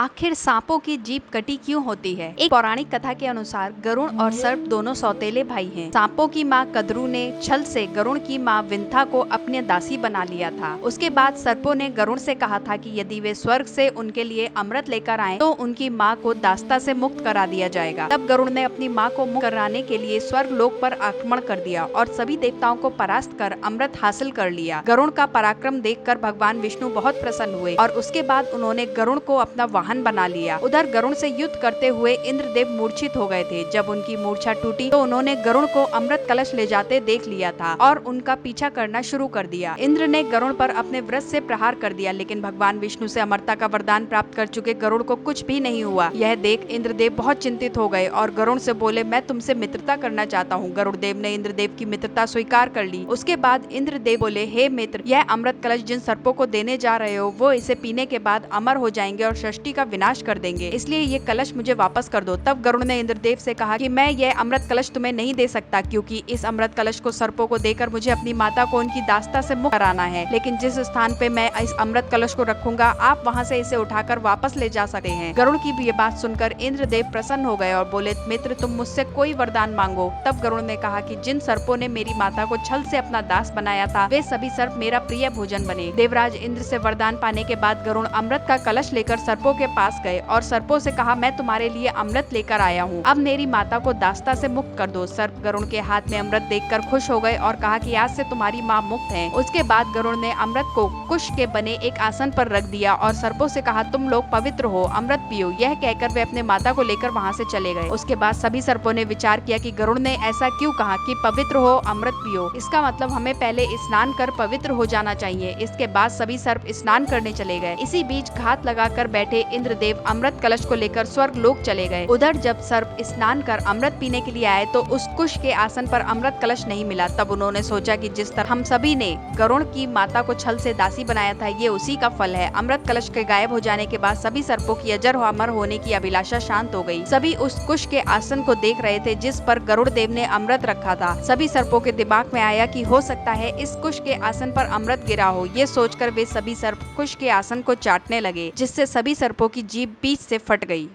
आखिर सांपों की जीभ कटी क्यों होती है? एक पौराणिक कथा के अनुसार गरुण और सर्प दोनों सौतेले भाई हैं। सांपों की माँ कद्रू ने छल से गरुण की माँ विंथा को अपनी दासी बना लिया था। उसके बाद सर्पों ने गरुण से कहा था कि यदि वे स्वर्ग से उनके लिए अमृत लेकर आए तो उनकी माँ को दास्ता से मुक्त करा दिया जाएगा। तब गरुण ने अपनी माँ को मुक्त कराने के लिए स्वर्ग लोक पर आक्रमण कर दिया और सभी देवताओं को परास्त कर अमृत हासिल कर लिया। गरुण का पराक्रम देखकर भगवान विष्णु बहुत प्रसन्न हुए और उसके बाद उन्होंने गरुण को अपना वाहन बना लिया। उधर गरुण से युद्ध करते हुए इंद्रदेव मूर्छित हो गए थे। जब उनकी मूर्छा टूटी तो उन्होंने गरुण को अमृत कलश ले जाते देख लिया था और उनका पीछा करना शुरू कर दिया। इंद्र ने गरुण पर अपने वृष से प्रहार कर दिया, लेकिन भगवान विष्णु से अमरता का वरदान प्राप्त कर चुके गरुड़ को कुछ भी नहीं हुआ। यह देख इंद्रदेव बहुत चिंतित हो गए और गरुण से बोले, मैं तुमसे मित्रता करना चाहता हूँ। गरुड़ देव ने इंद्रदेव की मित्रता स्वीकार कर ली। उसके बाद इंद्रदेव बोले, हे मित्र, यह अमृत कलश जिन सर्पों को देने जा रहे हो वो इसे पीने के बाद अमर हो जाएंगे और सृष्टि का विनाश कर देंगे, इसलिए ये कलश मुझे वापस कर दो। तब गरुड़ ने इंद्रदेव से कहा कि मैं यह अमृत कलश तुम्हें नहीं दे सकता, क्योंकि इस अमृत कलश को सर्पों को देकर मुझे अपनी माता को उनकी दास्ता से मुक्त कराना है। लेकिन जिस स्थान पे मैं इस अमृत कलश को रखूंगा आप वहाँ से इसे उठाकर वापस ले जा सकते हैं। गरुड़ की ये बात सुनकर इंद्रदेव प्रसन्न हो गए और बोले, मित्र, तुम मुझसे कोई वरदान मांगो। तब गरुड़ ने कहा कि जिन सर्पों ने मेरी माता को छल से अपना दास बनाया था वे सभी सर्प मेरा प्रिय भोजन बने। देवराज इंद्र से वरदान पाने के बाद गरुड़ अमृत का कलश लेकर सर्पों के पास गए और सर्पों से कहा, मैं तुम्हारे लिए अमृत लेकर आया हूँ, अब मेरी माता को दास्ता से मुक्त कर दो। सर्प गरुड़ के हाथ में अमृत देखकर खुश हो गए और कहा कि आज से तुम्हारी माँ मुक्त है। उसके बाद गरुड़ ने अमृत को कुश के बने एक आसन पर रख दिया और सर्पों से कहा, तुम लोग पवित्र हो, अमृत पियो। यह कहकर वे अपने माता को लेकर वहाँ से चले गए। उसके बाद सभी सर्पों ने विचार किया कि गरुड़ ने ऐसा क्यों कहा कि पवित्र हो, अमृत पियो, इसका मतलब हमें पहले स्नान कर पवित्र हो जाना चाहिए। इसके बाद सभी सर्प स्नान करने चले गए। इसी बीच घात लगाकर बैठे इंद्रदेव अमृत कलश को लेकर स्वर्ग लोक चले गए। उधर जब सर्प स्नान कर अमृत पीने के लिए आए तो उस कुश के आसन पर अमृत कलश नहीं मिला। तब उन्होंने सोचा कि जिस तरह हम सभी ने गरुड़ की माता को छल से दासी बनाया था ये उसी का फल है। अमृत कलश के गायब हो जाने के बाद सभी सर्पों की अजर व अमर होने की अभिलाषा शांत हो गई। सभी उस कुश के आसन को देख रहे थे जिस पर गरुड़ देव ने अमृत रखा था। सभी सर्पों के दिमाग में आया कि हो सकता है इस कुश के आसन पर अमृत गिरा हो। ये सोचकर वे सभी सर्प कुश के आसन को चाटने लगे, जिससे सभी सर्पों की जीभ बीच से फट गई।